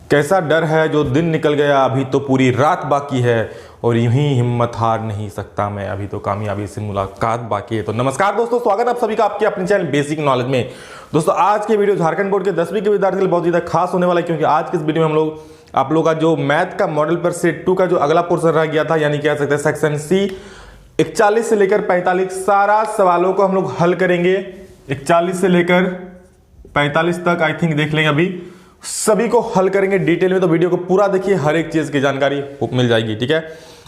कैसा डर है जो दिन निकल गया, अभी तो पूरी रात बाकी है और यूं ही हिम्मत हार नहीं सकता मैं, अभी तो कामयाबी से मुलाकात बाकी है। तो नमस्कार दोस्तों, स्वागत है आप सभी का आपके अपने चैनल बेसिक नॉलेज में। दोस्तों आज के वीडियो झारखंड बोर्ड के 10वीं के विद्यार्थी के लिए बहुत ज़्यादा खास होने वाला है, क्योंकि आज के इस वीडियो में हम लोग आप लोग का जो मैथ का मॉडल पर सेट 2 का जो अगला पोर्शन रह गया था, यानी कह सकते हैं सेक्शन सी 41 से लेकर 45 सारा सवालों को हम लोग हल करेंगे। 41 से लेकर 45 तक आई थिंक देख लेंगे, अभी सभी को हल करेंगे डिटेल में। तो वीडियो को पूरा देखिए, हर एक चीज की जानकारी मिल जाएगी, ठीक है।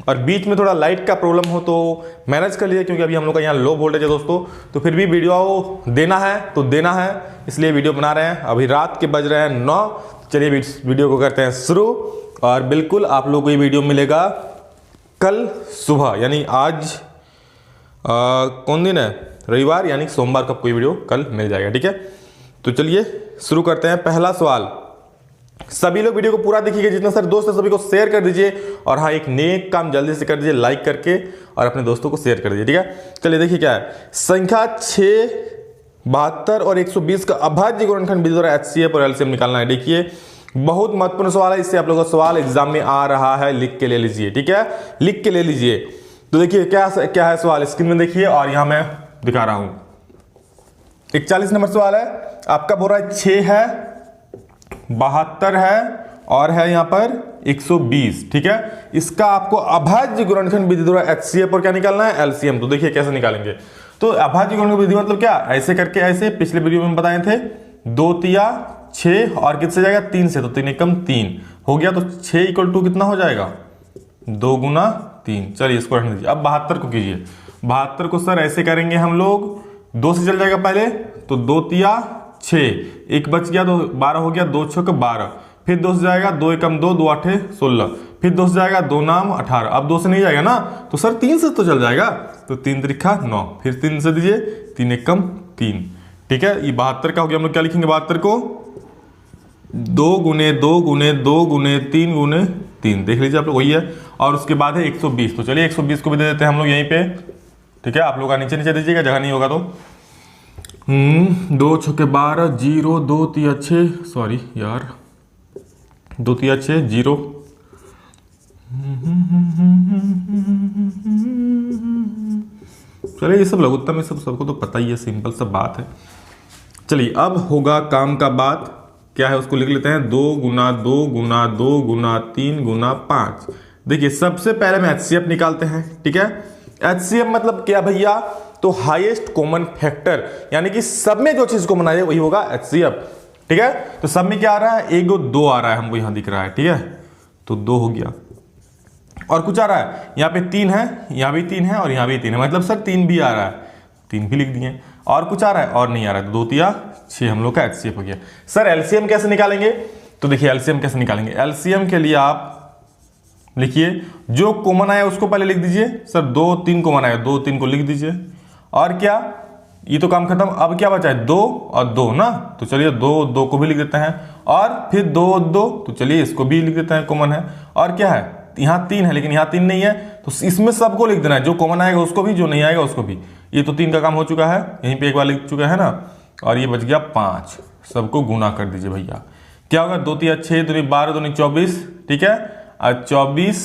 और बीच में थोड़ा लाइट का प्रॉब्लम हो तो मैनेज कर लीजिए, क्योंकि अभी हम लोग का यहाँ लो वोल्टेज है दोस्तों, तो फिर भी वीडियो देना है तो देना है, इसलिए वीडियो बना रहे हैं। अभी रात के बज रहे हैं 9। चलिए वीडियो को करते हैं शुरू। और बिल्कुल आप लोग को ये वीडियो मिलेगा कल सुबह, यानी आज कौन दिन है, रविवार, यानी सोमवार का कोई वीडियो कल मिल जाएगा, ठीक है। तो चलिए शुरू करते हैं। पहला सवाल, सभी लोग वीडियो को पूरा देखिए, जितने सारे दोस्त हैं सभी को शेयर कर दीजिए। और हाँ, एक नेक काम जल्दी से कर दीजिए, लाइक करके और अपने दोस्तों को शेयर कर दीजिए, ठीक है। चलिए देखिए क्या है, संख्या 6, 72 और 120 का अभाज्य गुणनखंड विधि द्वारा HCF और LCM निकालना है। देखिए बहुत महत्वपूर्ण सवाल है, इससे आप लोगों का सवाल एग्जाम में आ रहा है, लिख के ले लीजिए, ठीक है, लिख के ले लीजिए। तो देखिए क्या है सवाल, स्क्रीन में देखिए और यहां मैं दिखा रहा हूं। 41 नंबर सवाल है आपका, बोल रहा है 6 है, 72 है और है यहां पर 120, ठीक है। इसका आपको अभाज्य गुणनखंड विधि द्वारा HCF और क्या निकालना है, LCM। तो देखिए कैसे निकालेंगे। तो अभाज्य गुणनखंड विधि मतलब क्या, ऐसे करके ऐसे पिछले वीडियो में बताए थे, 2 तिया 6 और किससे जाएगा 3 से, तो 3 एकम 3 हो गया। तो 6 इक्वल टू कितना हो जाएगा, 2 गुना 3। चलिए इसको रखने दीजिए। अब 72 को कीजिए। 72 को सर ऐसे करेंगे हम लोग, 2 से चल जाएगा पहले, तो 2 तिया 6, एक बच गया तो 12 हो गया, 2 छक 12, फिर 2 से जाएगा, 2 एकम 2, 2 आठे 16, फिर 2 से जाएगा, 2 नाम 18। अब 2 से नहीं जाएगा ना, तो सर 3 से तो चल जाएगा, तो 3 त्रिखा 9, फिर 3 से दीजिए, 3 एकम 3, ठीक है। ये 72 का हो गया। हम लोग क्या लिखेंगे 72 को, 2 गुने 2 गुने 2 गुने 3 गुने 3, देख लीजिए आप लोग, वही है। और उसके बाद है 120, तो चलिए 120 को भी दे देते हैं हम लोग यहीं पे, ठीक है। आप लोग का नीचे नीचे दीजिएगा, जगह नहीं होगा तो। 2 छके 12, 0, 2 तिया 6, सॉरी यार, 2 तिया 6, 0, चलिए ये सब लघुत्तम में सबको तो पता ही है, सिंपल सब बात है। चलिए अब होगा काम का बात, क्या है उसको लिख लेते हैं। 2 गुना 2 गुना 2 गुना 3 गुना 5। देखिए सबसे पहले हम HCF निकालते हैं, ठीक है। HCF मतलब क्या भैया, तो हाईएस्ट कॉमन फैक्टर, यानी कि सब में जो चीज कॉमन आ जाए वही होगा HCF, ठीक है। तो सब में क्या आ रहा है, 1 2 आ रहा है, हमको यहां दिख रहा है, ठीक है। तो 2 हो गया। और कुछ आ रहा है, यहाँ पे 3 है, यहाँ भी 3 है और यहाँ भी 3 है, मतलब सर 3 भी आ रहा है, 3 भी लिख दिए। और कुछ आ रहा है और नहीं आ रहा है, तो 2 तिया 6 हम लोग का HCF हो गया। सर LCM कैसे निकालेंगे, तो देखिए LCM कैसे निकालेंगे। LCM के लिए आप लिखिए, जो कॉमन आया उसको पहले लिख दीजिए। सर 2 3 कॉमन आया, 2 3 को लिख दीजिए। और क्या, ये तो काम खत्म। अब क्या बचा है, 2 और 2 ना, तो चलिए 2 2 को भी लिख देते हैं। और फिर 2 2, तो चलिए इसको भी लिख देते हैं, कॉमन है। और क्या है, यहाँ 3 है, लेकिन यहाँ 3 नहीं है, तो इसमें सबको लिख देना है, जो कॉमन आएगा उसको भी, जो नहीं आएगा उसको भी। ये तो 3 का काम हो चुका है, यहीं पे एक बार लिख चुका है ना। और ये बच गया 5, सबको गुना कर दीजिए भैया। क्या होगा, 2 तिया 6, 2 12, 2 24, ठीक है। और 24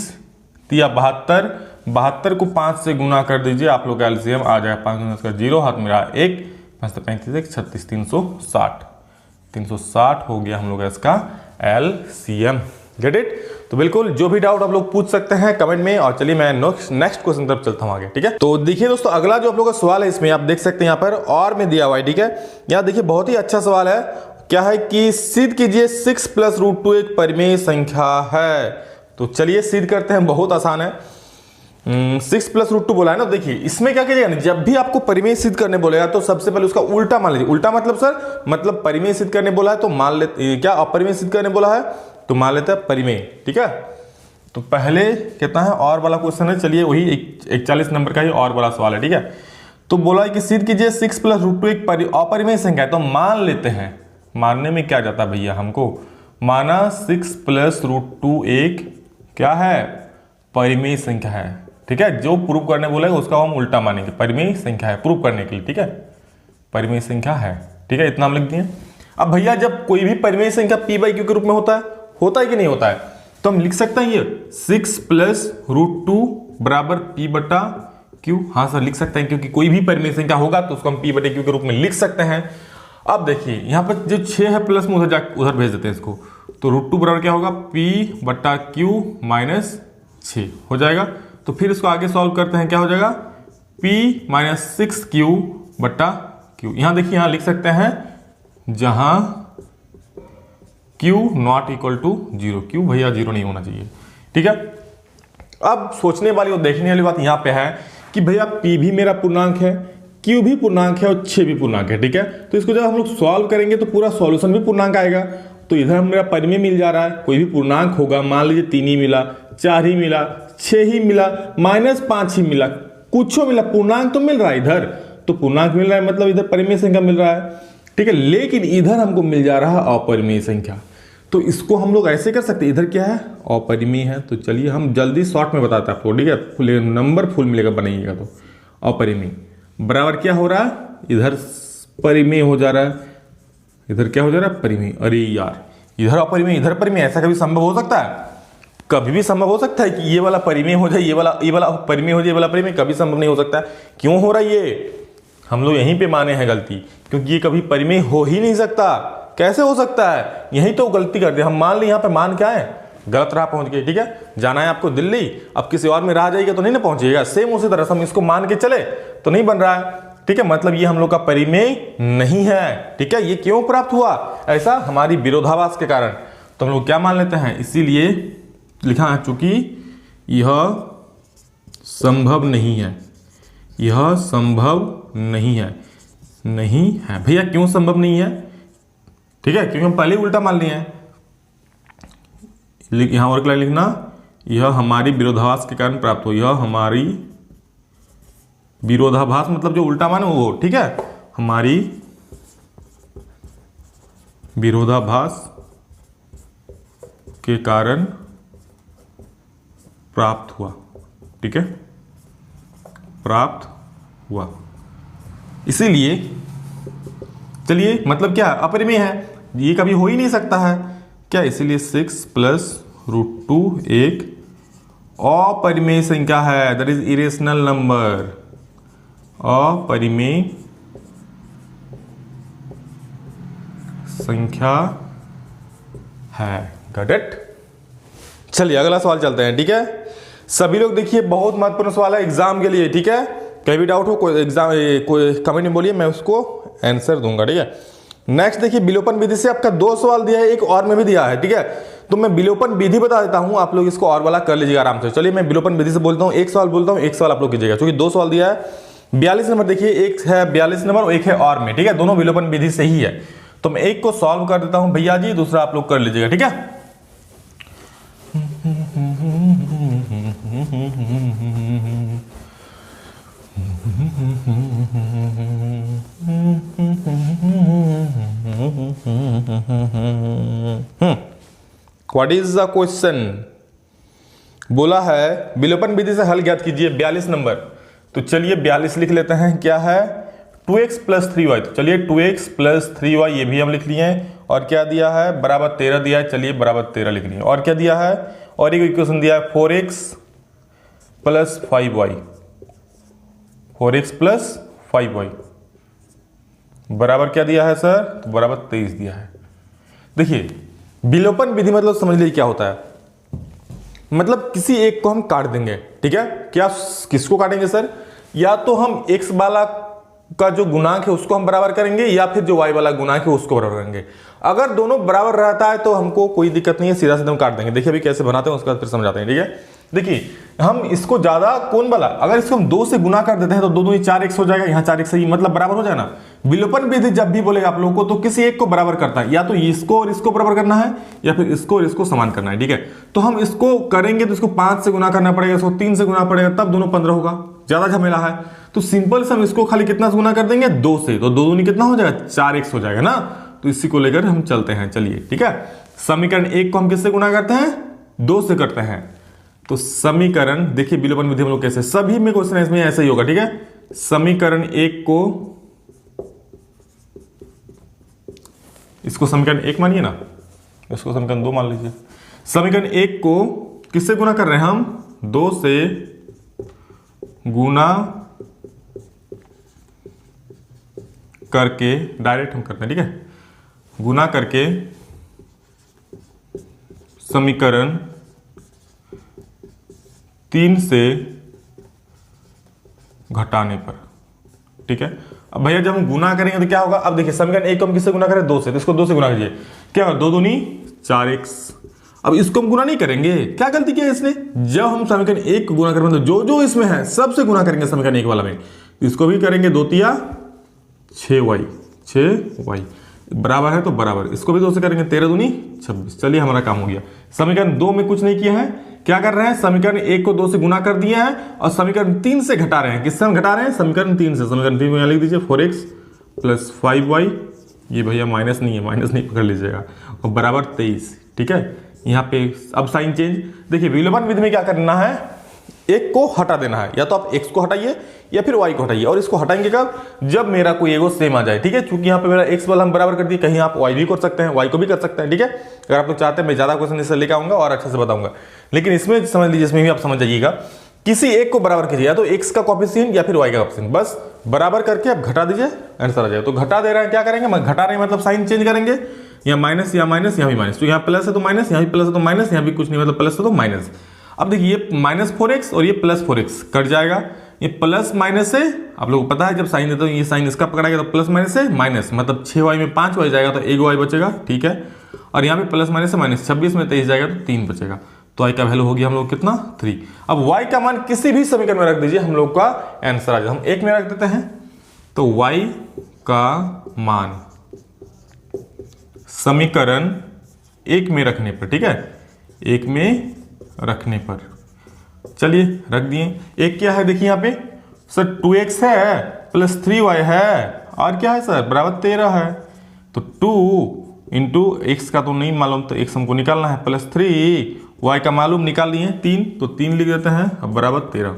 तिया 72, 72 को 5 से गुना कर दीजिए, आप लोग का LCM आ जाएगा 5 का 0, हाथ में रहा 1, 5 35 1 36, 360, 360 हो गया हम लोग का इसका LCM। Gate it. तो बिल्कुल जो भी डाउट आप लोग पूछ सकते हैं कमेंट में। और चलिए मैं नेक्स्ट क्वेश्चन तरफ चलता हूं आगे, ठीक है। तो देखिए दोस्तों, अगला जो आप लोगों का सवाल है, इसमें आप देख सकते हैं यहाँ पर और में दिया हुआ है, ठीक है। यहाँ देखिए बहुत ही अच्छा सवाल है, क्या है कि सिद्ध कीजिए 6 + √2 एक परिमेय संख्या है। तो चलिए सिद्ध करते हैं, बहुत आसान है। 6 + √2 बोला है ना, देखिए इसमें क्या कीजिएगा, जब भी आपको परिमेय सिद्ध करने बोलेगा तो सबसे पहले उसका उल्टा मान लीजिए। उल्टा मतलब सर, मतलब परिमेय सिद्ध करने बोला है तो मान लेते, क्या अपरिमेय सिद्ध करने बोला है तो मान लेते हैं परिमेय, ठीक है। तो पहले कहता है और वाला क्वेश्चन है, चलिए वही 41 नंबर का ही और वाला सवाल है, ठीक है। तो बोला है कि सिद्ध कीजिए 6 + √2 एक अपरिमेय संख्या है। तो मान लेते हैं, मानने में क्या जाता है भैया, हमको माना 6 + √2 एक क्या है, परिमेय संख्या है, ठीक है। जो प्रूव करने बोलेगा उसका हम उल्टा मानेंगे, परिमेय संख्या है प्रूव करने के लिए, ठीक है। परिमेय संख्या है, ठीक है, इतना हम लिख दिए। अब भैया जब कोई भी परिमेय संख्या p/q के रूप में होता है, होता है कि नहीं होता है? तो हम लिख सकते हैं ये 6 प्लस √2 बराबर P बटा Q। हाँ सर लिख सकते हैं, क्योंकि कोई भी परिमेय संख्या होगा तो उसको हम P बटे Q के रूप में लिख सकते हैं। अब देखिए यहाँ पर जो 6 है प्लस में उधर भेज देते हैं इसको, तो √2 बराबर क्या होगा P बटा Q माइनस 6 हो जाएगा। तो फिर इसको आगे सॉल्व करते हैं, क्या हो जाएगा P माइनस 6Q बटा Q। यहाँ देखिए यहाँ लिख सकते हैं जहां Q not equal to 0, Q भैया 0 नहीं होना चाहिए, ठीक है। अब सोचने वाली और देखने वाली बात यहाँ पे है कि भैया P भी मेरा पूर्णांक है, Q भी पूर्णांक है और 6 भी पूर्णांक है, ठीक है। तो इसको जब हम लोग सॉल्व करेंगे तो पूरा सॉल्यूशन भी पूर्णांक आएगा। तो इधर मेरा परिमेय मिल जा रहा है, कोई भी पूर्णांक होगा, मान लीजिए 3 ही मिला, 4 ही मिला, 6 ही मिला, -5 ही मिला, कुछ मिला, पूर्णांक तो मिल रहा है इधर, तो पूर्णांक मिल रहा है मतलब इधर परिमेय संख्या मिल रहा है, ठीक है। लेकिन इधर हमको मिल जा रहा है अपरिमेय संख्या। तो इसको हम लोग ऐसे कर सकते हैं, इधर क्या है अपरिमेय है। तो चलिए हम जल्दी शॉर्ट में बताते हैं आपको, ठीक है। नंबर फुल मिलेगा बनाइएगा तो अपरिमेय बराबर क्या हो रहा है, इधर परिमेय हो जा रहा है, इधर क्या हो जा रहा है परिमेय। अरे यार इधर अपरिमेय इधर परिमेय, ऐसा कभी संभव हो सकता है? कभी भी संभव हो सकता है कि ये वाला परिमेय हो जाए, ये वाला परिमेय हो जाए, ये वाला परिमेय? कभी संभव नहीं हो सकता है। क्यों हो रहा है ये? हम लोग यहीं पे माने हैं गलती, क्योंकि ये कभी परिमेय हो ही नहीं सकता। कैसे हो सकता है? यही तो गलती करते हैं हम। मान ली यहाँ पे मान क्या है, गलत राह पहुंच गए, ठीक है। जाना है आपको दिल्ली, अब किसी और में राह जाएगा तो नहीं ना पहुंचिएगा। सेम उसी तरह से हम इसको मान के चले तो नहीं बन रहा है, ठीक है। मतलब ये हम लोग का परिमेय नहीं है, ठीक है। ये क्यों प्राप्त हुआ ऐसा? हमारी विरोधाभास के कारण। तो हम लोग क्या मान लेते हैं, इसीलिए लिखा है चूंकि यह संभव नहीं है, यह संभव नहीं है, नहीं है भैया। क्यों संभव नहीं है? ठीक है, क्योंकि हम पहले उल्टा मान लिए हैं। यहां और क्या लिखना, यह हमारी विरोधाभास के कारण प्राप्त हो, यह हमारी विरोधाभास मतलब जो उल्टा माने वो, ठीक है, हमारी विरोधाभास के कारण प्राप्त हुआ, ठीक है, प्राप्त हुआ। इसीलिए चलिए मतलब क्या अपरिमेय है, ये कभी हो ही नहीं सकता है क्या? इसीलिए 6 प्लस √2 एक अपरिमेय संख्या है, दैट इज इरेशनल नंबर, अपरिमेय संख्या है। Got it? चलिए अगला सवाल चलते हैं, ठीक है। सभी लोग देखिए बहुत महत्वपूर्ण सवाल है एग्जाम के लिए, ठीक है। कहीं भी डाउट हो कोई एग्जाम कोई कमेंट में बोलिए, मैं उसको आंसर दूंगा, ठीक है। नेक्स्ट देखिए विलोपन विधि से आपका 2 सवाल दिया है, एक और में भी दिया है, ठीक है। तो मैं विलोपन विधि बता देता हूं, आप लोग इसको और वाला कर लीजिएगा आराम से। चलिए मैं विलोपन विधि से बोलता हूं, एक सवाल बोलता हूं, एक सवाल आप लोग कीजिएगा, क्योंकि 2 सवाल दिया है। 42 नंबर देखिए, एक है 42 नंबर और एक है और में, ठीक है। दोनों विलोपन विधि से ही है, तो मैं एक को सॉल्व कर देता हूं भैया जी, दूसरा आप लोग कर लीजिएगा, ठीक है। What is the question? बोला है विलोपन विधि से हल ज्ञात कीजिए 42 नंबर। तो चलिए 42 लिख लेते हैं, क्या है 2x प्लस 3y। तो चलिए 2x प्लस 3y ये भी हम लिख लिए हैं, और क्या दिया है बराबर 13 दिया है, चलिए बराबर 13 लिख लिए। और क्या दिया है, और एक इक्वेशन दिया है 4x plus 5y, 4x plus 5y बराबर क्या दिया है सर? तो बराबर 23 दिया है। देखिए विलोपन विधि मतलब समझ लीजिए क्या होता है, मतलब किसी एक को हम काट देंगे, ठीक है। क्या किसको काटेंगे सर? या तो हम x वाला का जो गुणांक है उसको हम बराबर करेंगे, या फिर जो y वाला गुणांक है उसको बराबर करेंगे। अगर दोनों बराबर रहता है तो हमको कोई दिक्कत नहीं है, सीधा सीधा हम काट देंगे। देखिए अभी कैसे बनाते हैं उसके बाद फिर समझाते हैं, ठीक है। देखिए हम इसको ज्यादा कौन वाला, अगर इसको हम 2 से गुना कर देते हैं तो 2 दूनी 4x हो जाएगा, यहाँ 4x ही मतलब बराबर हो जाएगा ना। विलोपन विधि जब भी बोलेगा आप लोगों को तो किसी एक को बराबर करता है, या तो इसको और इसको बराबर करना है, या फिर इसको और इसको समान करना है, ठीक है। तो हम इसको करेंगे तो इसको 5 से गुना करना पड़ेगा, इसको 3 से गुना पड़ेगा, तब दोनों 15 होगा, ज्यादा झमेला है। तो सिंपल से हम इसको खाली कितना से गुना कर देंगे 2 से, तो 2 दूनी कितना हो जाएगा 4x हो जाएगा ना। तो इसी को लेकर हम चलते हैं, चलिए ठीक है। समीकरण 1 को हम किससे गुना करते हैं? 2 से करते हैं। तो समीकरण देखिए विलोपन विधि हम लोग कैसे, सभी में क्वेश्चन इसमें ऐसे ही होगा, ठीक है। समीकरण 1 को, इसको समीकरण 1 मानिए ना, इसको समीकरण 2 मान लीजिए। समीकरण 1 को किससे गुना कर रहे हैं हम? 2 से गुना करके डायरेक्ट हम करते हैं, ठीक है, गुना करके समीकरण 3 से घटाने पर, ठीक है। अब भैया जब हम गुना करेंगे तो क्या होगा? अब देखिए समीकरण 1 को हम किससे गुना करें? 2 से, तो इसको 2 से गुना कीजिए, क्या होगा? 2 दूनी 4x। अब इसको हम गुना नहीं करेंगे, क्या गलती किया इसने? जब हम समीकरण 1 को गुना करेंगे तो जो जो इसमें है सबसे गुना करेंगे समीकरण 1 वाला में, इसको भी करेंगे 2 तिया 6y बराबर है तो बराबर, इसको भी 2 से करेंगे 13 दूनी 26। चलिए हमारा काम हो गया। समीकरण 2 में कुछ नहीं किया है, क्या कर रहे हैं? समीकरण 1 को 2 से गुना कर दिया है और समीकरण 3 से घटा रहे हैं। किससे हम घटा रहे हैं? समीकरण 3 से। समीकरण 3 में यहाँ लिख दीजिए 4x प्लस 5y, ये भैया माइनस नहीं है, माइनस नहीं पकड़ लीजिएगा, और बराबर 23, ठीक है। यहाँ पे अब साइन चेंज, देखिए विलोपन विधि में क्या करना है? एक को हटा देना है, या तो आप x को हटाइए या फिर y को हटाइए, और इसको हटाएंगे कब? जब मेरा कोई एगो सेम आ जाए, ठीक है। चूंकि यहाँ पे मेरा x वाला हम बराबर कर दिए, कहीं आप y भी कर सकते हैं, y को भी कर सकते हैं, ठीक है। अगर आप लोग चाहते हैं मैं ज्यादा क्वेश्चन इससे लेकर आऊंगा और अच्छे से बताऊंगा, लेकिन इसमें समझ लीजिए, इसमें भी आप समझ जाइएगा, किसी एक को बराबर कीजिए, या तो x का कॉफिशिएंट या फिर y का कॉफिशिएंट, बस बराबर करके आप घटा दीजिए, आंसर आ जाएगा। तो घटा दे रहे हैं, क्या करेंगे? घटा रहे हैं मतलब साइन चेंज करेंगे, या माइनस या माइनस, यहाँ भी माइनस, तो यहाँ प्लस है तो माइनस, यहाँ भी प्लस है तो माइनस, यहाँ भी कुछ नहीं मतलब प्लस है तो माइनस। अब देखिए ये माइनस 4x और ये प्लस 4x कट जाएगा, ये प्लस माइनस से, आप लोगों को पता है जब साइन देते हो ये साइन इसका पकड़ाएगा तो प्लस माइनस से माइनस, मतलब 6y में 5y जाएगा तो 1y बचेगा, ठीक है। और यहाँ पे प्लस माइनस से माइनस, 26 में 23 जाएगा तो 3 बचेगा, तो y का वैल्यू हो गया हम लोग कितना? 3। अब y का मान किसी भी समीकरण में रख दीजिए, हम लोग का आंसर आ जाए। हम 1 में रख देते हैं, तो y का मान समीकरण 1 में रखने पर, ठीक है, 1 में रखने पर, चलिए रख दिए। एक क्या है देखिए यहाँ पे सर, 2x है प्लस 3y है, और क्या है सर? बराबर 13 है। तो 2 इंटू एक्स का तो नहीं मालूम, तो x हमको निकालना है, प्लस 3y का मालूम निकाल लिए 3, तो 3 लिख देते हैं, अब बराबर 13,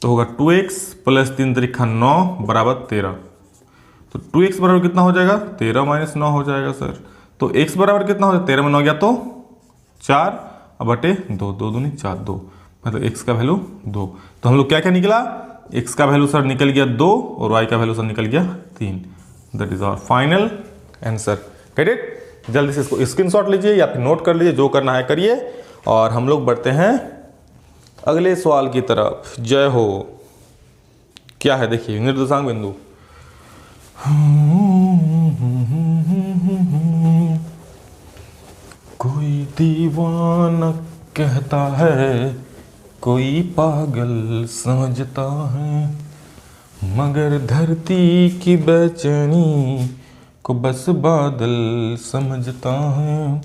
तो होगा 2x प्लस 3 त्रिका 9 बराबर 13। तो 2x बराबर कितना हो जाएगा? 13 माइनस 9 हो जाएगा सर। तो x बराबर कितना हो जाएगा? 13 में 9 गया तो 4 बटे 2, 2 दूनी 4, 2, मतलब x का वैल्यू 2। तो हम लोग क्या क्या निकला? x का वैल्यू सर निकल गया 2 और y का वैल्यू सर निकल गया 3। That is our final answer. Get it? जल्दी से इसको स्क्रीनशॉट लीजिए या फिर नोट कर लीजिए, जो करना है करिए, और हम लोग बढ़ते हैं अगले सवाल की तरफ। जय हो। क्या है देखिए, निर्देशांक बिंदु, कोई दीवाना कहता है, कोई पागल समझता है, मगर धरती की बेचैनी को बस बादल समझता है।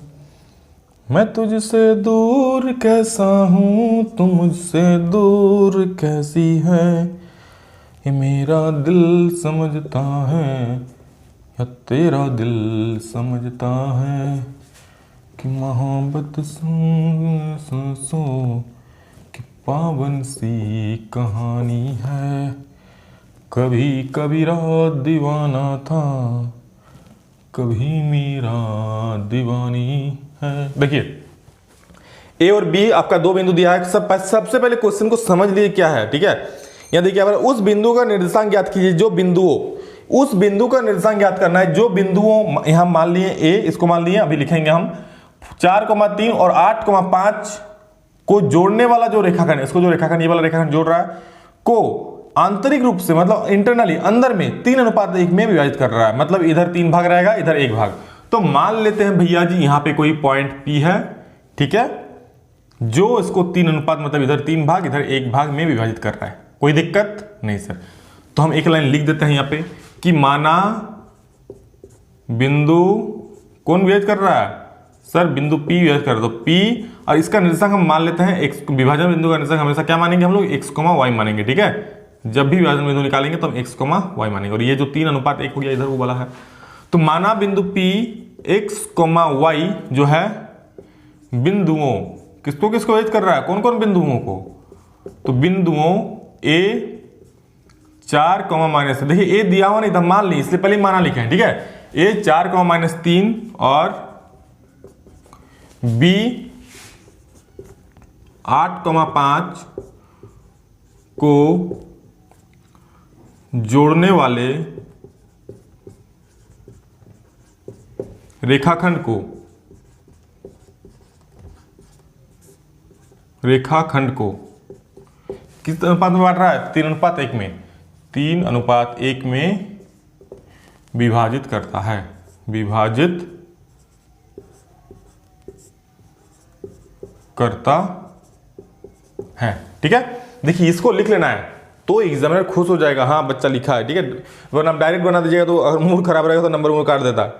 मैं तुझसे दूर कैसा हूँ, तू मुझसे दूर कैसी है, ये मेरा दिल समझता है या तेरा दिल समझता है, कि मोहब्बत सांसों की पावन सी कहानी है, कभी कबीरा दीवाना था, कभी मेरा दीवानी है। देखिए ए और बी आपका 2 बिंदु दिया है, सबसे पहले क्वेश्चन को समझ लीजिए क्या है, ठीक है। यहाँ देखिए उस बिंदु का निर्देशांक ज्ञात कीजिए, जो बिंदुओं, उस बिंदु का निर्देशांक ज्ञात करना है, जो बिंदुओं यहाँ मान लिए ए, इसको मान लिए, अभी लिखेंगे हम 4,3 और 8,5 को जोड़ने वाला जो रेखाखंड, इसको जो रेखाखंड ये वाला रेखाखंड जोड़ रहा है, को आंतरिक रूप से मतलब इंटरनली अंदर में 3:1 में विभाजित कर रहा है, मतलब इधर 3 भाग रहेगा, इधर 1 भाग। तो मान लेते हैं भैया जी यहाँ पे कोई पॉइंट P है, ठीक है, जो इसको 3 अनुपात मतलब इधर 3 भाग इधर 1 भाग में विभाजित कर रहा है। कोई दिक्कत नहीं सर। तो हम एक लाइन लिख देते हैं यहाँ पे कि माना बिंदु कौन विभाजित कर रहा है सर? बिंदु P विभाजित कर रहा है, तो P, और इसका निर्देशांक हम मान लेते हैं x, विभाजन बिंदु का निर्देशांक हमेशा क्या मानेंगे हम लोग? x, y मानेंगे, ठीक है। जब भी विभाजन बिंदु निकालेंगे तो हम x, y मानेंगे, और ये जो 3:1 हो गया इधर वो वाला है। तो माना बिंदु P x, y जो है बिंदुओं, किसको किसको विभाजित कर रहा है? कौन कौन बिंदुओं को? तो बिंदुओं a 4, देखिए a दिया हुआ नहीं था, मान ली, इसलिए पहले माना लिखे हैं, ठीक है। a 4, -3 और बी 8,5 को जोड़ने वाले रेखाखंड को किस अनुपात में बांट रहा है? 3:1 में, 3:1 में विभाजित करता है, विभाजित करता है। ठीक है, देखिए इसको लिख लेना है तो एग्जामिनर खुश हो जाएगा, हाँ बच्चा लिखा है। ठीक है, वरना आप डायरेक्ट बना दीजिएगा तो अगर मूड खराब रहेगा तो नंबर वो काट देता है।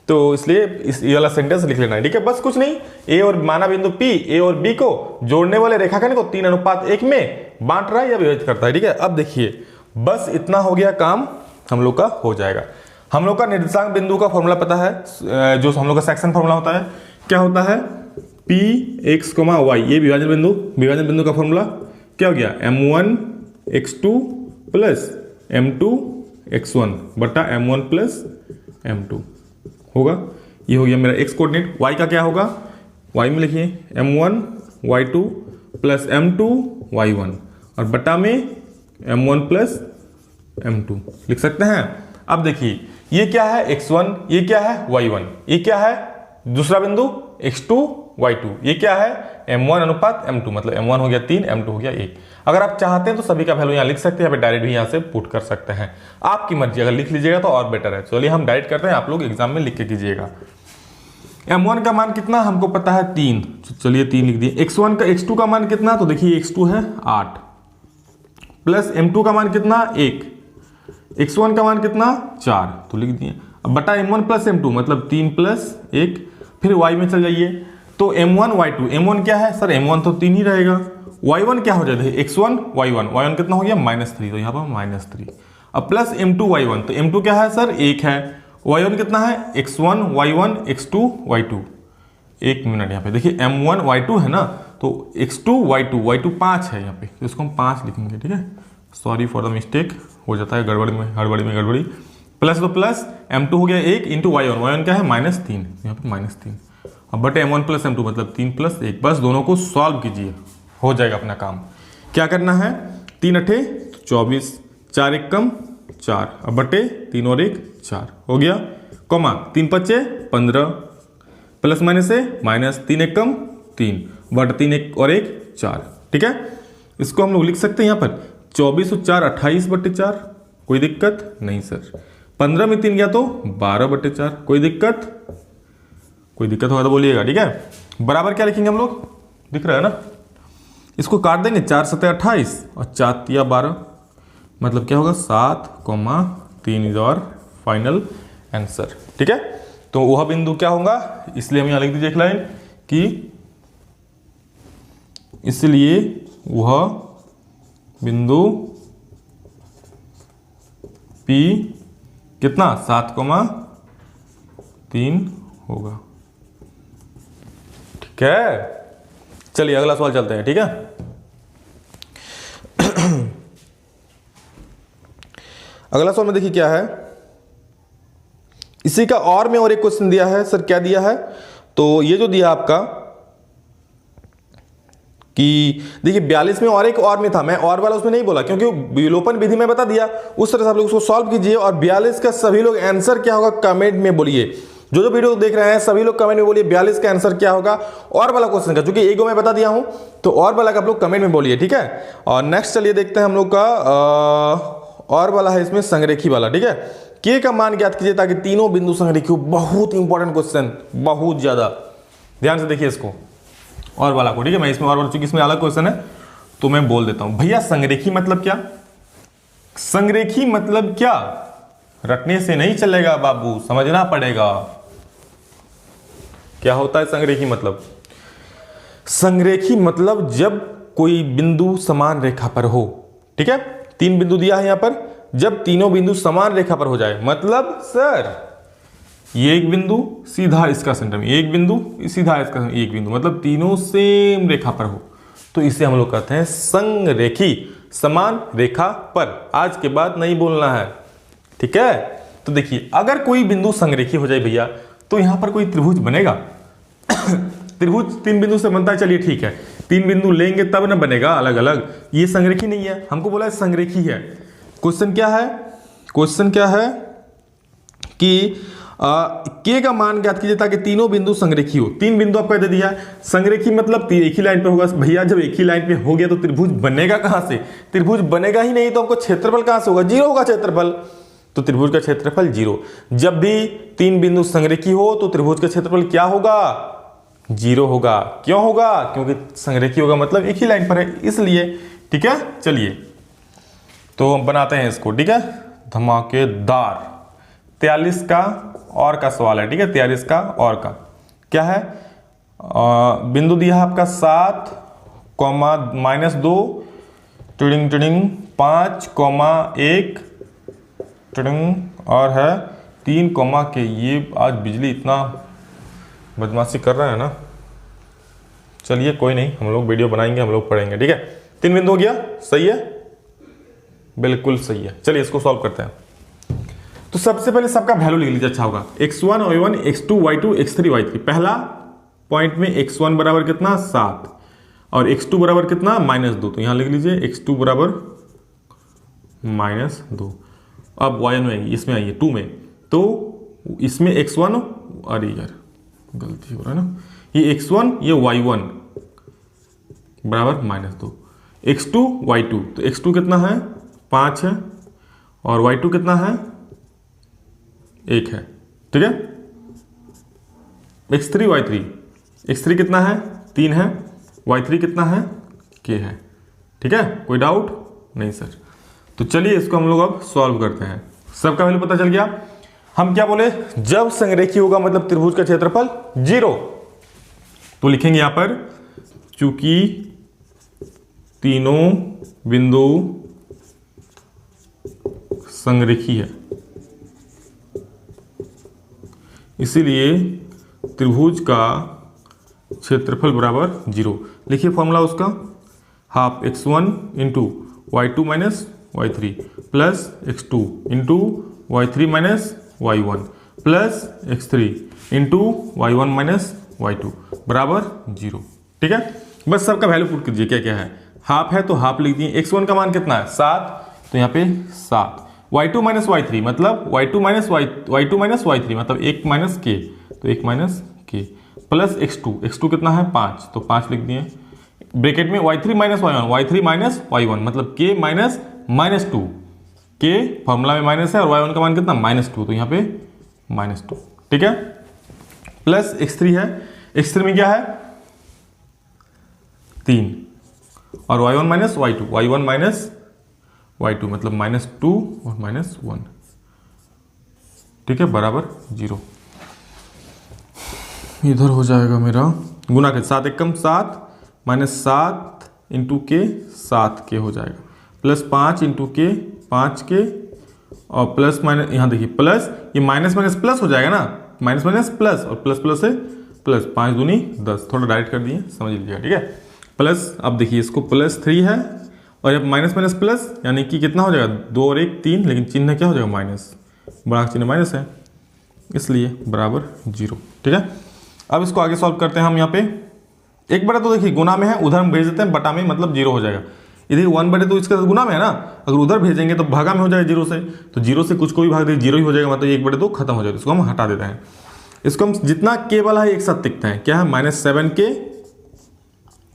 तो इसलिए ये वाला सेंटेंस लिख लेना है। ठीक है, बस कुछ नहीं, ए और माना बिंदु P ए और B को जोड़ने वाले रेखाखंड को 3:1 में बांट रहा है या विभाजित करता है। ठीक है, अब देखिए बस इतना हो गया, काम हम लोग का हो जाएगा। हम लोग का निर्देशांक बिंदु का फॉर्मूला पता है, जो हम लोग का सेक्शन फॉर्मूला होता है, क्या होता है? P x, y, ये विभाजन बिंदु का फॉर्मूला क्या हो गया? M1 x2 plus M2 x1 बटा M1 प्लस M2 होगा। ये हो गया मेरा x कोऑर्डिनेट। y का क्या होगा? y में लिखिए M1 y2 plus M2 y1 और बटा में M1 प्लस M2 लिख सकते हैं। अब देखिए ये क्या है? x1, ये क्या है? y1, ये क्या है? दूसरा बिंदु x2 y2, ये क्या है? m1 अनुपात m2, मतलब m1 हो गया 3, m2 हो गया 1। अगर आप चाहते हैं तो सभी का वैल्यू यहाँ लिख सकते हैं, या फिर डायरेक्ट भी यहाँ से पुट कर सकते हैं, आपकी मर्जी। अगर लिख लीजिएगा तो और बेटर है। चलिए हम डायरेक्ट करते हैं, आप लोग एग्जाम में लिख के कीजिएगा। m1 का मान कितना हमको पता है? 3, चलिए 3 लिख दिए। x2 का मान कितना? तो देखिए x2 है 8 प्लस m2 का मान कितना? 1, x1 का मान कितना? 4, तो लिख दिए। अब बटा m1 प्लस m2 मतलब 3 प्लस 1, फिर y में चल जाइए तो m1 y2, m1 क्या है सर? m1 तो 3 ही रहेगा। y1 क्या हो जाता है? x1 y1 कितना हो गया? -3, तो यहाँ पर -3। अब प्लस m2 y1, तो m2 क्या है सर? 1 है। y1 कितना है? x1 y1 x2 y2। एक मिनट, यहाँ पे देखिए m1 y2 है ना, तो x2 y2 5 है यहाँ पे, तो इसको हम 5 लिखेंगे। ठीक है, सॉरी फॉर द मिस्टेक, हो जाता है गड़बड़ी। प्लस तो प्लस m2 हो गया 1 इंटू y1 क्या है? -3, यहाँ पे -3। अब बटे m1 प्लस m2 मतलब 3 प्लस 1, बस दोनों को सॉल्व कीजिए, हो जाएगा अपना काम। क्या करना है? 3 8 24, 4 1 कम 4, अब बटे 3 और 1 4 हो गया, कॉमा 3 5 15 प्लस माइनस से माइनस 3 1 कम 3 बट 3 1 और 1 4। ठीक है, इसको हम लोग लिख सकते हैं यहाँ पर 24 और 4 28 बटे 4, कोई दिक्कत नहीं सर। 15 में 3 गया तो 12 बटे 4, कोई दिक्कत होगा तो बोलिएगा। ठीक है, बराबर क्या लिखेंगे हम लोग? दिख रहा है ना, इसको काट देंगे, 4 7 28 और 4 3 12, मतलब क्या होगा? 7,3 इज और फाइनल आंसर। ठीक है, तो वह बिंदु क्या होगा? इसलिए हम यहाँ लिख दीजिए एक लाइन कि इसलिए वह बिंदु P कितना? 7,3 होगा। ठीक है, चलिए अगला सवाल चलते हैं। ठीक है, अगला सवाल में देखिए क्या है, इसी का और में और एक क्वेश्चन दिया है। सर क्या दिया है? तो ये जो दिया आपका कि देखिए 42 में और एक और में था, मैं और वाला उसमें नहीं बोला क्योंकि विलोपन विधि में बता दिया, उस तरह से आप लोग उसको सॉल्व कीजिए। और 42 का सभी लोग आंसर क्या होगा कमेंट में बोलिए। जो वीडियो देख रहे हैं सभी लोग कमेंट में बोलिए 42 का आंसर क्या होगा और वाला क्वेश्चन का, क्योंकि एक मैं बता दिया हूं तो और वाला का आप लोग कमेंट में बोलिए। ठीक है, और नेक्स्ट चलिए देखते हैं हम लोग का और वाला है इसमें संरेखी वाला। ठीक है, के का मान ज्ञात कीजिए ताकि तीनों बिंदु संरेखी हो। बहुत इंपॉर्टेंट क्वेश्चन, बहुत ज्यादा ध्यान से देखिए इसको और वाला को। ठीक है, मैं इसमें और चूंकि इसमें अलग क्वेश्चन है तो मैं बोल देता हूं। भैया संरेखी मतलब क्या? संरेखी मतलब क्या? रटने से नहीं चलेगा बाबू, समझना पड़ेगा। क्या होता है संरेखी मतलब? संरेखी मतलब जब कोई बिंदु समान रेखा पर हो। ठीक है, 3 बिंदु दिया है यहां पर, जब तीनों बिंदु समान रेखा पर हो जाए, मतलब सर ये एक बिंदु सीधा इसका सेंटर में, एक बिंदु सीधा इसका एक बिंदु, मतलब तीनों सेम रेखा पर हो, तो इसे हम लोग कहते हैं संरेखी, समान रेखा पर। आज के बाद नहीं बोलना है। ठीक है, तो देखिए अगर कोई बिंदु संरेखी हो जाए भैया तो यहां पर कोई त्रिभुज बनेगा? त्रिभुज 3 बिंदु से बनता है, चलिए ठीक है, 3 बिंदु लेंगे तब ना बनेगा अलग अलग, ये संरेखी नहीं है, हमको बोला है संरेखी है। क्वेश्चन क्या है, क्वेश्चन क्या है कि के का मान ज्ञात कीजिए ताकि तीनों बिंदु संरेखी हो। 3 बिंदु आपको दे दिया है, संरेखी मतलब एक ही लाइन पे होगा। भैया जब एक ही लाइन पे हो गया तो त्रिभुज बनेगा कहां से, त्रिभुज बनेगा ही नहीं, तो हमको क्षेत्रफल कहां से होगा, 0 होगा क्षेत्रफल, तो त्रिभुज का क्षेत्रफल 0। जब भी 3 बिंदु संरेखी हो तो त्रिभुज का क्षेत्रफल क्या होगा, 0 होगा। क्यों होगा, क्योंकि संरेखी होगा मतलब एक ही लाइन पर है, इसलिए। ठीक है, चलिए तो हम बनाते हैं इसको। ठीक है, धमाकेदार 43 का और का सवाल है। ठीक है, 43 का और का क्या है, बिंदु दिया है आपका 7, -2, टिडिंग टिडिंग 5, 1 टिडिंग और है 3, के। ये आज बिजली इतना बदमाशी कर रहा है ना, चलिए कोई नहीं, हम लोग वीडियो बनाएंगे, हम लोग पढ़ेंगे। ठीक है, 3 बिंदु हो गया, सही है, बिल्कुल सही है। चलिए इसको सॉल्व करते हैं। तो सबसे पहले सबका वैल्यू लिख लीजिए, अच्छा होगा। x1 y1 x2 y2 x3 y3। पहला पॉइंट में x1 बराबर कितना 7 और x2 बराबर कितना -2, तो यहां लिख लीजिए x2 बराबर -2। अब y1 में आइए, इसमें आइए 2 में, तो इसमें x1, अरे यार गलती हो रहा है ना, ये x1 ये y1 बराबर -2, x2 y2, तो x2 कितना है 5 है और y2 कितना है 1 है। ठीक है, x3 y3, x3 कितना है 3 है, y3 कितना है k है। ठीक है, कोई डाउट नहीं सर। तो चलिए इसको हम लोग अब सॉल्व करते हैं। सबका वैल्यू पता चल गया। हम क्या बोले, जब संरेखी होगा मतलब त्रिभुज का क्षेत्रफल 0, तो लिखेंगे यहां पर चूंकि तीनों बिंदु संरेखी है इसीलिए त्रिभुज का क्षेत्रफल बराबर 0। लिखिए फॉर्मूला उसका, half x1 into y2 minus y3 plus x2 into y3 minus y1 plus x3 into y1 minus y2 बराबर 0। ठीक है, बस सबका वैल्यू पुट कीजिए, क्या क्या है, हाफ है तो हाफ लिख दिए। x1 का मान कितना है 7, तो यहाँ पे 7, y2 माइनस y3 मतलब y2 माइनस y3 मतलब 1 माइनस k, तो 1 माइनस k प्लस x2 कितना है 5, तो 5 लिख दिए। ब्रैकेट में y3 माइनस y1 मतलब k माइनस -2, k फॉर्मूला में माइनस है और y1 का मान कितना -2, तो यहाँ पे -2। ठीक है, प्लस x3 है, x3 में क्या है 3 और y1 minus y1 minus y2 मतलब -2 और -1। ठीक है, बराबर 0। इधर हो जाएगा मेरा गुना के 7 एकम 7 -7 इंटू के 7k हो जाएगा, प्लस 5 इंटू के 5k और प्लस माइनस, यहाँ देखिए प्लस, ये माइनस माइनस प्लस हो जाएगा ना, माइनस माइनस प्लस और प्लस प्लस है प्लस, 5 दूनी 10, थोड़ा डायरेक्ट कर दिए समझ लीजिएगा। ठीक है, प्लस अब देखिए इसको +3 है और अब माइनस माइनस प्लस यानी कि कितना हो जाएगा 2 और 1 3, लेकिन चिन्ह क्या हो जाएगा माइनस, बड़ा चिन्ह माइनस है इसलिए बराबर 0। ठीक है, अब इसको आगे सॉल्व करते हैं हम। यहाँ पे 1/2 तो देखिए गुना में है, उधर हम भेज देते हैं बटा में, मतलब 0 हो जाएगा। इधर 1/2 इसके साथ गुना में है ना, अगर उधर भेजेंगे तो भागा में हो जाएगा 0 से, तो 0 से कुछ को भी भाग दे 0 ही हो जाएगा, मतलब 1/2 खत्म हो जाएगा। इसको हम हटा देते हैं, इसको हम जितना k वाला है एक साथ लिखते हैं, क्या है -7k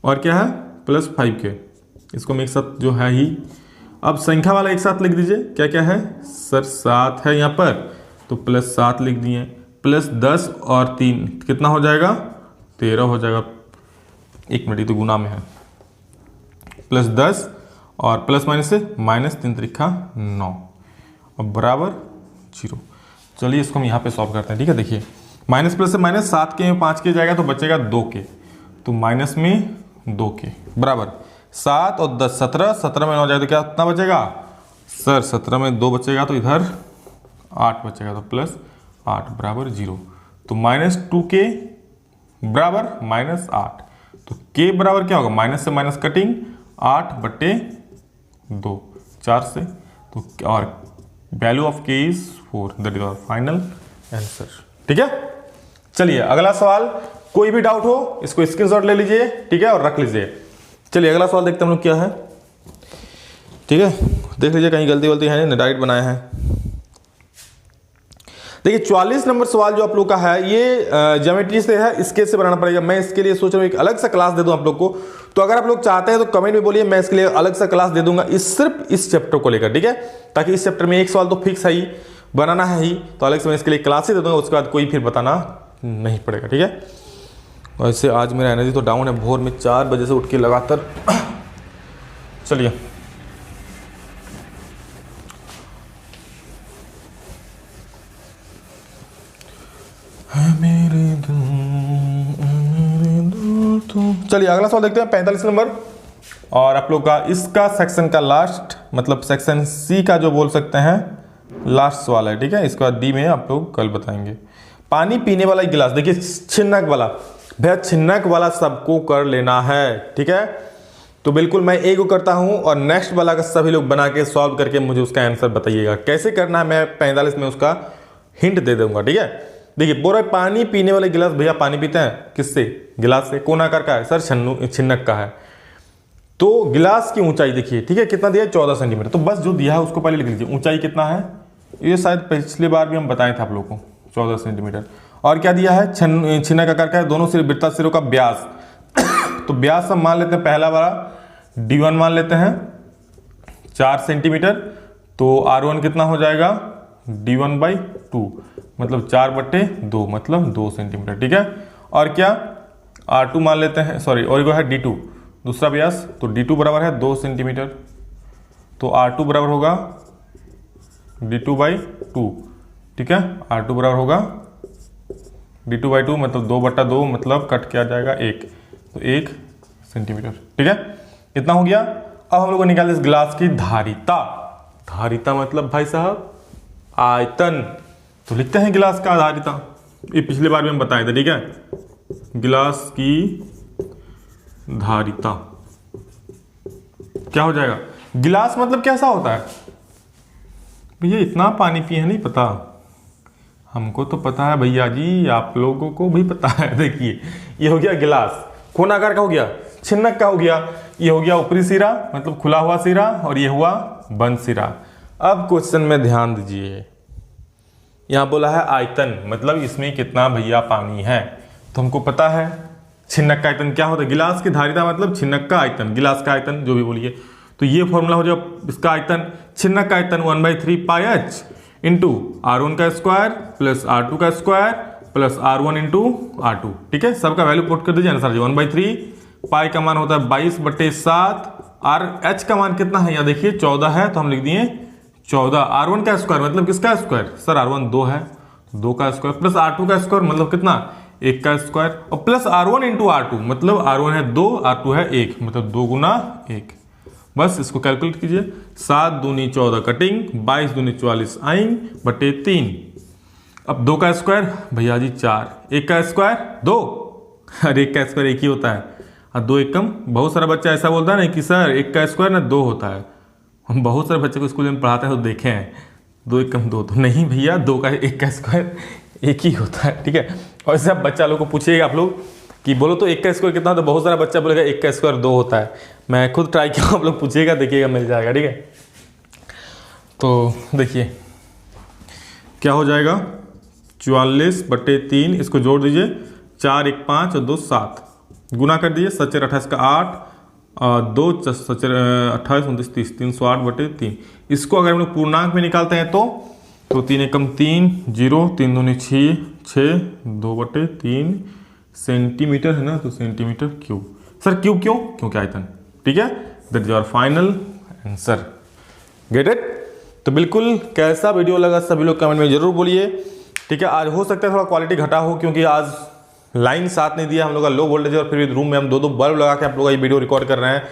और क्या है +5k, इसको हम एक साथ जो है ही। अब संख्या वाला एक साथ लिख दीजिए, क्या क्या है सर 7 है यहाँ पर, तो +7 लिख दिए, प्लस 10 और 3 कितना हो जाएगा 13 हो जाएगा। 1 मिनट, तो गुना में है, प्लस 10 और प्लस माइनस से -3 त्रिखा 9 और बराबर 0। चलिए इसको हम यहाँ पे सॉल्व करते हैं। ठीक है, देखिए माइनस प्लस से माइनस 7k में 5k जाएगा तो बचेगा 2k, तो माइनस में 2k बराबर 7 और 10 17, 17 में 9 जाए तो क्या कितना बचेगा सर, 17 में 2 बचेगा तो इधर 8 बचेगा, तो +8 बराबर 0। तो -2k बराबर -8, तो k बराबर क्या होगा, माइनस से माइनस कटिंग 8/2 4 से, तो और value of k is 4, that is our final answer. ठीक है, चलिए अगला सवाल कोई भी डाउट हो इसको स्क्रीनशॉट ले लीजिए, ठीक है, और रख लीजिए। चलिए अगला सवाल देखते हैं हम लोग क्या है, ठीक है, देख लीजिए कहीं गलती वलती है नहीं, डायरेक्ट बनाया है। देखिए 44 नंबर सवाल जो आप लोग का है ये ज्योमेट्री से है, स्केच से बनाना पड़ेगा। मैं इसके लिए सोच रहा हूँ एक अलग सा क्लास दे दूं आप लोग को, तो अगर आप लोग चाहते हैं तो कमेंट में बोलिए, मैं इसके लिए अलग सा क्लास दे दूंगा सिर्फ इस चैप्टर को लेकर, ठीक है, ताकि इस चैप्टर में एक सवाल तो फिक्स है ही, बनाना है ही, तो अलग से मैं इसके लिए क्लास ही दे दूंगा, उसके बाद कोई फिर बताना नहीं पड़ेगा, ठीक है। वैसे आज मेरा एनर्जी तो डाउन है, भोर में 4 बजे से उठ के लगातार। चलिए चलिए अगला सवाल देखते हैं 45 नंबर, और आप लोग का इसका सेक्शन का लास्ट, मतलब सेक्शन सी का जो बोल सकते हैं लास्ट सवाल है, ठीक है। इसके बाद डी में आप लोग कल बताएंगे। पानी पीने वाला गिलास, देखिए छिन्नक वाला, भैया छिन्नक वाला सबको कर लेना है, ठीक है। तो बिल्कुल मैं एक को करता हूं और नेक्स्ट वाला का सभी लोग बना के सॉल्व करके मुझे उसका आंसर बताइएगा कैसे करना है। मैं 45 में उसका हिंट दे दूंगा, ठीक है। देखिए बोल रहे पानी पीने वाले गिलास, भैया पानी पीते हैं किससे? गिलास से। कौन आकार का है सर? छिन्नक का है। तो गिलास की ऊंचाई देखिए, ठीक है, कितना दिया है? 14 सेंटीमीटर। तो बस जो दिया है उसको पहले लिख लीजिए। ऊंचाई कितना है? ये शायद पिछली बार भी हम बताए थे आप लोगों को, 14 सेंटीमीटर। और क्या दिया है? छिन्नक आकार का है, दोनों सिर वृत्ताकार सिरों का व्यास। तो व्यास हम मान लेते हैं, पहला वाला D1 मान लेते हैं 4 सेंटीमीटर। तो R1 कितना हो जाएगा? D1/2, मतलब 4/2, मतलब 2 सेंटीमीटर, ठीक है। और क्या R2 मान लेते हैं, सॉरी, और वो है D2 दूसरा व्यास। तो D2 बराबर है 2 सेंटीमीटर। तो R2 बराबर होगा D2/2, ठीक है। R2 बराबर होगा D2/2, मतलब 2/2, मतलब कट किया जाएगा 1, तो 1 सेंटीमीटर, ठीक है। इतना हो गया। अब हम लोग को निकाले इस गिलास की धारिता। धारिता मतलब भाई साहब आयतन। तो लिखते हैं गिलास का धारिता, ये पिछली बार भी हम बताए थे, ठीक है। गिलास की धारिता क्या हो जाएगा? गिलास मतलब कैसा होता है भैया? इतना पानी पिए नहीं पता? हमको तो पता है भैया जी, आप लोगों को भी पता है। देखिए ये हो गया गिलास, कोन आकार का हो गया, छिन्नक का हो गया। ये हो गया ऊपरी सिरा, मतलब खुला हुआ सिरा, और ये हुआ बंद सिरा। अब क्वेश्चन में ध्यान दीजिए, यहां बोला है आयतन, मतलब इसमें कितना भैया पानी है। तो हमको पता है छिन्नक का आयतन क्या होता है। गिलास की धारिता मतलब छिन्नक का आयतन, गिलास का आयतन जो भी बोलिए। तो ये फॉर्मूला हो जाए इसका आयतन, छिन्नक का आयतन 1/3 πh इंटू R1 का स्क्वायर प्लस R2 का square plus R1 into R2, ठीक है। सबका वैल्यू पुट कर दीजिए आंसर। 1/3 पाई का मान होता है 22/7, और H का मान कितना है? यहाँ देखिए 14 है, तो हम लिख दिए 14। R1 का स्क्वायर मतलब किसका स्क्वायर? सर R1 2 है, 2 का स्क्वायर प्लस R2 का स्क्वायर मतलब कितना? 1 का स्क्वायर, और प्लस R1 इंटू R2, मतलब R1 है 2, R2 है 1, मतलब 2 गुना 1। बस इसको कैलकुलेट कीजिए। 7 दूनी 14 कटिंग, 22 दूनी 44 आइंग बटे 3। अब 2 का स्क्वायर भैया जी 4, 1 का स्क्वायर 2, और 1 का स्क्वायर 1 ही होता है, और 2 1 कम। बहुत सारा बच्चा ऐसा बोलता है ना कि सर 1 का स्क्वायर ना 2 होता है। हम बहुत सारे बच्चे को स्कूल में पढ़ाते हैं तो देखे हैं, 2 1 कम 2। तो नहीं भैया, 2 का 1 का स्क्वायर 1 ही होता है, ठीक है। और ऐसे आप बच्चा लोग को पूछिएगा आप लोग कि बोलो तो 1 का स्क्वायर कितना, तो बहुत सारा बच्चा बोलेगा 1 का स्क्वायर 2 होता है। मैं खुद ट्राई किया, आप लोग पूछिएगा, देखिएगा मिल जाएगा, ठीक है। तो देखिए क्या हो जाएगा, 44/3, इसको जोड़ दीजिए, 4 1 5 और 2 7, गुना कर दीजिए, 7 28 का 8, 2 7 28 29 30, 308/3। इसको अगर हम लोग पूर्णांक में निकालते हैं तो 3 एकम 3, 0, 3 दूनी 6, 6, 2/3 सेंटीमीटर है ना, तो सेंटीमीटर क्यूब। सर क्यूब क्यों? क्योंकि आयतन, ठीक है। That is our final answer. Get it? तो बिल्कुल कैसा वीडियो लगा सभी लोग कमेंट में जरूर बोलिए, ठीक है। आज हो सकता है थोड़ा क्वालिटी घटा हो, क्योंकि आज लाइन साथ नहीं दिया हम लोग का, लो वोल्टेज, और फिर रूम में हम 2-2 बल्ब लगा के आप लोग का ये वीडियो रिकॉर्ड कर रहे हैं।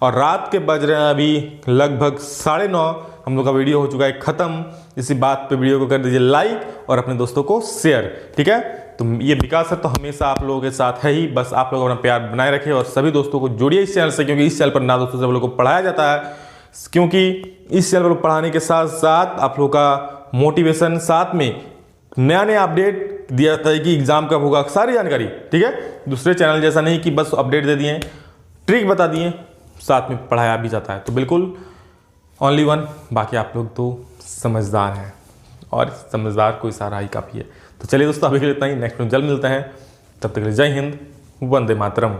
और रात के बज रहे हैं अभी लगभग 9:30, हम लोग का वीडियो हो चुका है खत्म। इसी बात पे वीडियो को कर दीजिए लाइक और अपने दोस्तों को शेयर, ठीक है। तो ये विकास सर तो हमेशा आप लोगों के साथ है ही, बस आप लोग अपना प्यार बनाए रखें और सभी दोस्तों को जोड़िए इस चैनल से, क्योंकि इस चैनल पर ना दोस्तों सब लोग को पढ़ाया जाता है, क्योंकि इस चैनल पर पढ़ाने के साथ साथ आप लोग का मोटिवेशन, साथ में नया नया अपडेट दिया जाता है कि एग्जाम कब होगा, सारी जानकारी, ठीक है। दूसरे चैनल जैसा नहीं कि बस अपडेट दे दिए, ट्रिक बता दिए, साथ में पढ़ाया भी जाता है। तो बिल्कुल ओनली वन, बाकी आप लोग तो समझदार हैं और समझदार को इशारा ही काफ़ी है। तो चलिए दोस्तों, अभी के लिए इतना ही, नेक्स्ट में जल्द मिलते हैं, तब तक के लिए जय हिंद, वंदे मातरम।